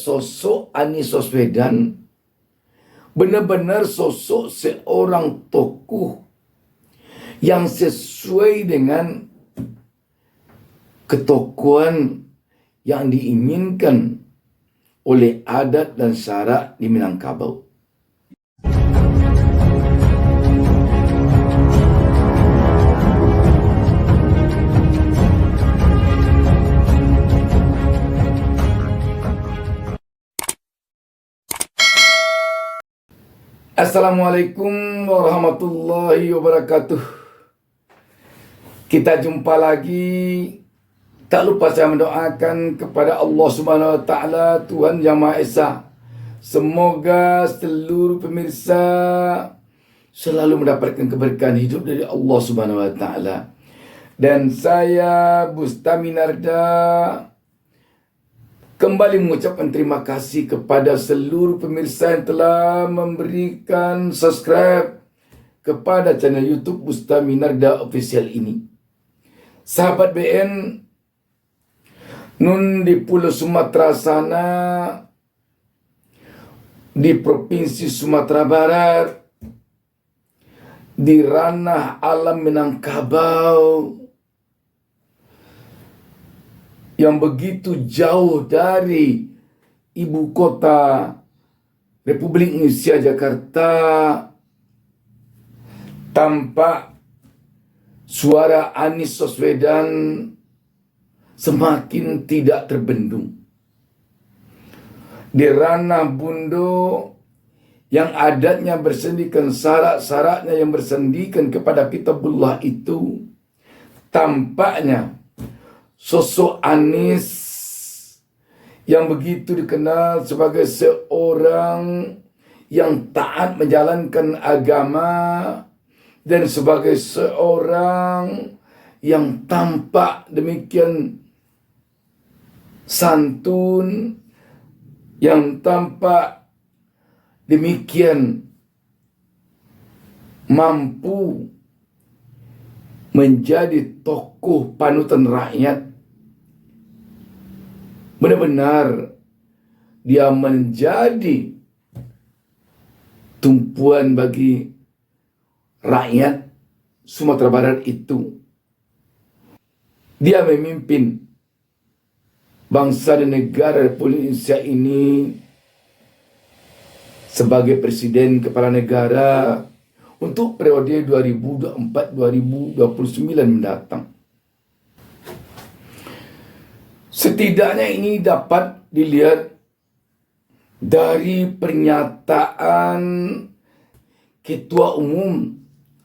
sosok Anies Baswedan benar-benar sosok seorang tokoh yang sesuai dengan ketokohan yang diinginkan oleh adat dan syarak di Minangkabau. Assalamualaikum warahmatullahi wabarakatuh. Kita jumpa lagi. Tak lupa saya mendoakan kepada Allah Subhanahu Wa Taala, Tuhan Yang Maha Esa. Semoga seluruh pemirsa selalu mendapatkan keberkahan hidup dari Allah Subhanahu Wa Taala. Dan saya Bustami Narda kembali mengucapkan terima kasih kepada seluruh pemirsa yang telah memberikan subscribe kepada channel YouTube Bustami Narda Official ini. Sahabat BN, nun di Pulau Sumatera sana, di Provinsi Sumatera Barat, di ranah alam Minangkabau, yang begitu jauh dari ibu kota Republik Indonesia Jakarta, tampak suara Anies Baswedan semakin tidak terbendung. Di ranah Bundo yang adatnya bersendikan, syarat-syaratnya yang bersendikan kepada Kitabullah itu, tampaknya sosok Anies yang begitu dikenal sebagai seorang yang taat menjalankan agama dan sebagai seorang yang tampak demikian santun, yang tampak demikian mampu menjadi tokoh panutan rakyat. Benar-benar dia menjadi tumpuan bagi rakyat Sumatera Barat itu. Dia memimpin bangsa dan negara Republik Indonesia ini sebagai presiden kepala negara untuk periode 2024-2029 mendatang. Setidaknya ini dapat dilihat dari pernyataan Ketua Umum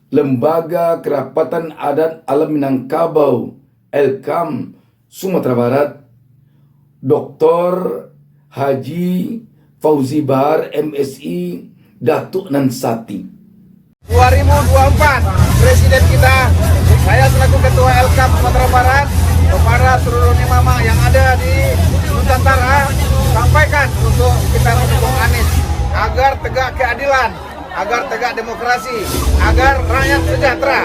Lembaga Kerapatan Adat Alam Minangkabau Elkam Sumatera Barat, Dr. Haji Fauzi Bahar MSI Datuk Nansati. 2024 Presiden kita, saya selaku Ketua Elkam Sumatera Barat, kepada seluruh imamah yang ada di Nusantara, sampaikan untuk kita mendukung Anies agar tegak keadilan, agar tegak demokrasi, agar rakyat sejahtera.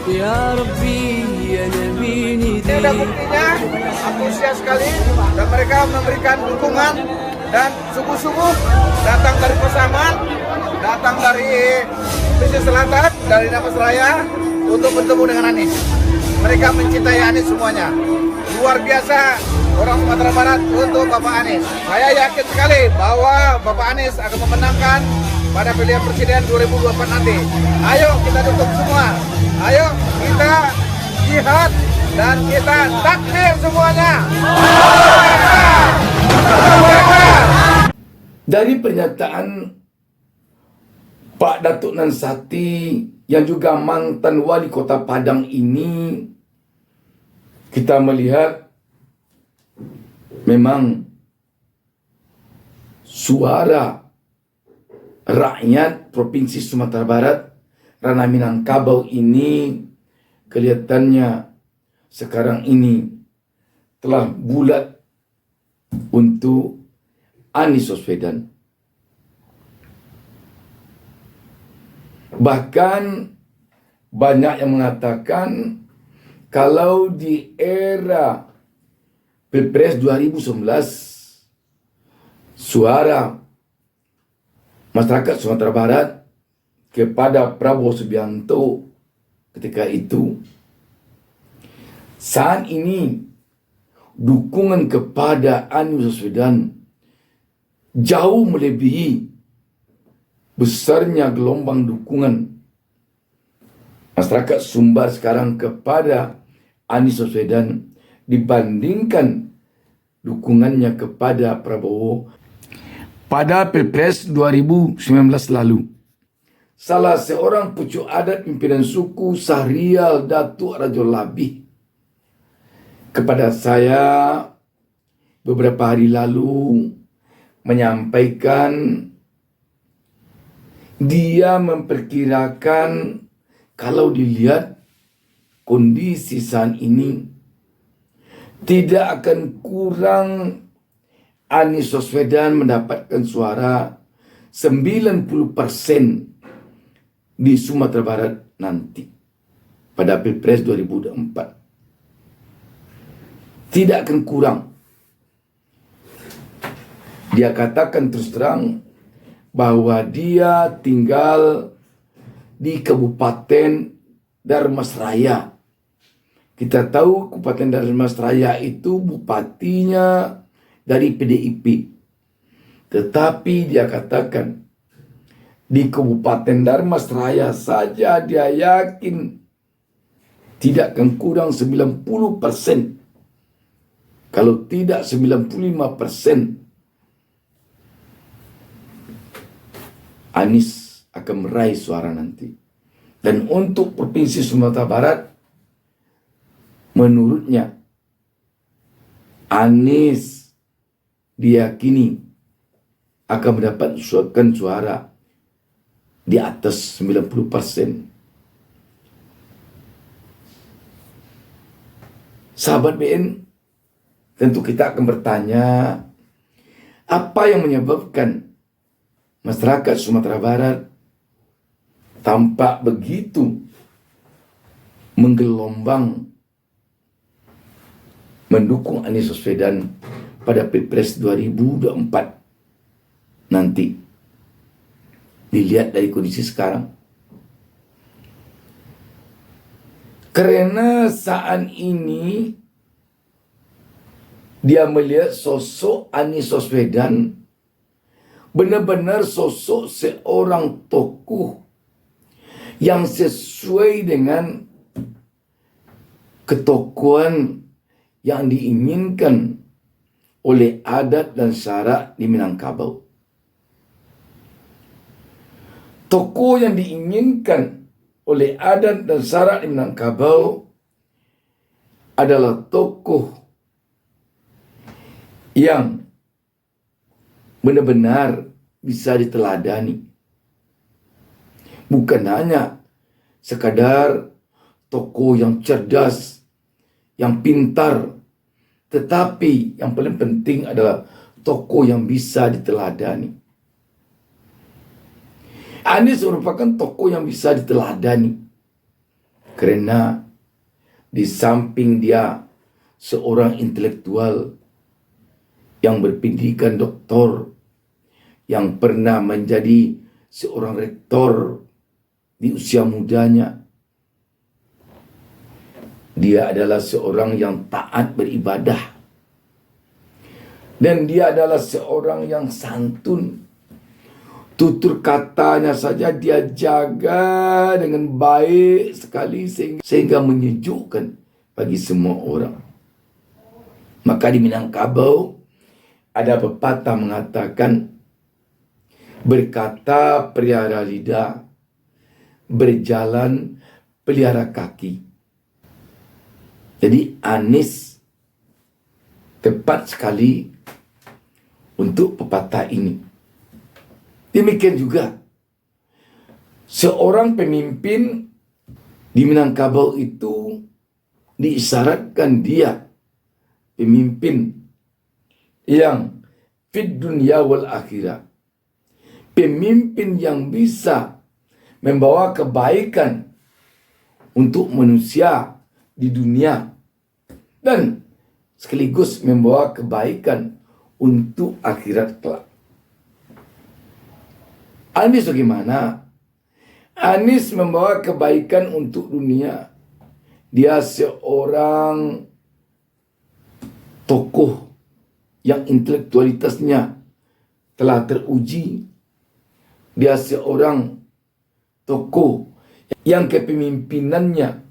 Ya Rabbi, ya Nabi, ini sudah buktinya antusias sekali dan mereka memberikan dukungan dan sungguh-sungguh datang dari Pasaman, datang dari Pesisir Selatan, dari Damastraya untuk bertemu dengan Anies. Mereka mencintai Anies semuanya. Luar biasa orang Sumatera Barat untuk Bapak Anies. Saya yakin sekali bahwa Bapak Anies akan memenangkan pada pilihan presiden 2024 nanti. Ayo kita dukung semua. Ayo kita jihad dan kita takbir semuanya. Dari pernyataan Pak Datuk Nansati yang juga mantan wali kota Padang ini, kita melihat memang suara rakyat Provinsi Sumatera Barat, ranah Minangkabau ini kelihatannya sekarang ini telah bulat untuk Anies Baswedan. Bahkan banyak yang mengatakan kalau di era Pilpres 2019 suara masyarakat Sumatera Barat kepada Prabowo Subianto ketika itu. Saat ini dukungan kepada Anies Baswedan jauh melebihi besarnya gelombang dukungan masyarakat Sumbar sekarang kepada Anies Baswedan dibandingkan dukungannya kepada Prabowo pada Pilpres 2019 lalu. Salah seorang pucuk adat pimpinan suku Sahrial Datuk Rajo Labih kepada saya beberapa hari lalu menyampaikan dia memperkirakan kalau dilihat kondisi saat ini tidak akan kurang Anies Baswedan mendapatkan suara 90% di Sumatera Barat nanti pada Pilpres 2024. Tidak akan kurang. Dia katakan terus terang bahwa dia tinggal di Kabupaten Darmasraya. Kita tahu Kabupaten Darmasraya itu bupatinya dari PDIP. Tetapi dia katakan di Kabupaten Darmasraya saja dia yakin tidak akan kurang 90%. Kalau tidak 95%, Anies akan meraih suara nanti. Dan untuk Provinsi Sumatera Barat, menurutnya Anies diyakini akan mendapatkan suara di atas 90%. Sahabat BN, tentu kita akan bertanya, apa yang menyebabkan masyarakat Sumatera Barat tampak begitu menggelombang mendukung Anies Baswedan pada Pilpres 2024 nanti. Dilihat dari kondisi sekarang. Karena saat ini dia melihat sosok Anies Baswedan benar-benar sosok seorang tokoh yang sesuai dengan ketokohan yang diinginkan oleh adat dan syarak di Minangkabau. Tokoh yang diinginkan oleh adat dan syarak di Minangkabau adalah tokoh yang benar-benar bisa diteladani. Bukan hanya sekadar tokoh yang cerdas, yang pintar, tetapi yang paling penting adalah tokoh yang bisa diteladani. Anies merupakan tokoh yang bisa diteladani karena di samping dia seorang intelektual yang berpendidikan doktor, yang pernah menjadi seorang rektor di usia mudanya, dia adalah seorang yang taat beribadah, dan dia adalah seorang yang santun. Tutur katanya saja dia jaga dengan baik sekali sehingga menyejukkan bagi semua orang. Maka di Minangkabau ada pepatah mengatakan, berkata pelihara lidah, berjalan pelihara kaki. Jadi Anies tepat sekali untuk pepatah ini. Demikian juga seorang pemimpin di Minangkabau itu diisyaratkan dia pemimpin yang fid dunya wal akhirah, pemimpin yang bisa membawa kebaikan untuk manusia di dunia dan sekaligus membawa kebaikan untuk akhirat kelak. Anies bagaimana? Anies membawa kebaikan untuk dunia. Dia seorang tokoh yang intelektualitasnya telah teruji. Dia seorang tokoh yang kepemimpinannya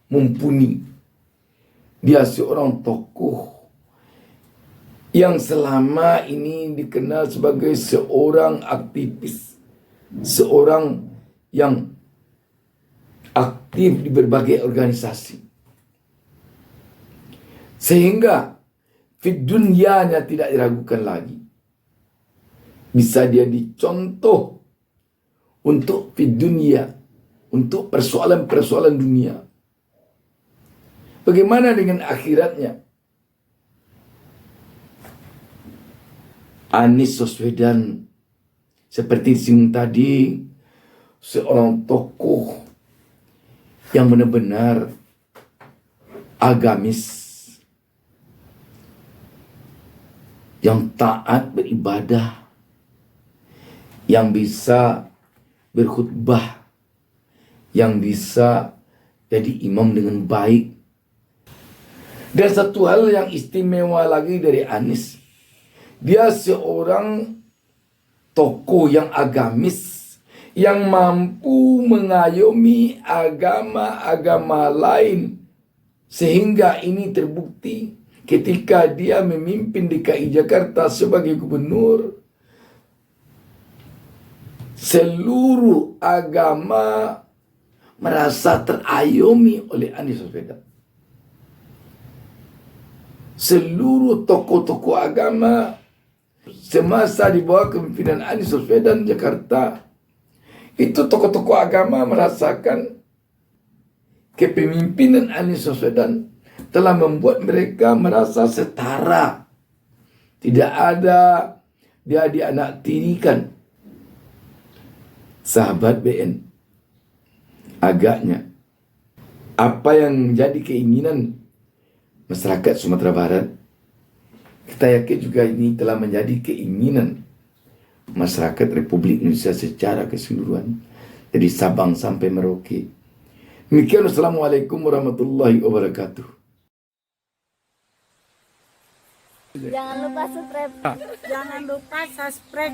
mumpuni. Dia seorang tokoh yang selama ini dikenal sebagai seorang aktivis, seorang yang aktif di berbagai organisasi. Sehingga fit dunyanya tidak diragukan lagi. Bisa dia dicontoh untuk fit dunya, untuk persoalan-persoalan dunia. Bagaimana dengan akhiratnya? Anies Baswedan seperti disinggung tadi, seorang tokoh yang benar-benar agamis, yang taat beribadah, yang bisa berkhutbah, yang bisa jadi imam dengan baik. Dan satu hal yang istimewa lagi dari Anies, dia seorang tokoh yang agamis, yang mampu mengayomi agama-agama lain. Sehingga ini terbukti ketika dia memimpin DKI Jakarta sebagai gubernur. Seluruh agama merasa terayomi oleh Anies Baswedan. Seluruh tokoh-tokoh agama semasa di bawah kepemimpinan Anies Baswedan Jakarta, itu tokoh-tokoh agama merasakan kepemimpinan Anies Baswedan telah membuat mereka merasa setara. Tidak ada dia dianaktirikan. Sahabat BN, agaknya apa yang menjadi keinginan masyarakat Sumatera Barat, kita yakin juga ini telah menjadi keinginan masyarakat Republik Indonesia secara keseluruhan, dari Sabang sampai Merauke. Demikian, Assalamualaikum warahmatullahi wabarakatuh. Jangan lupa subscribe.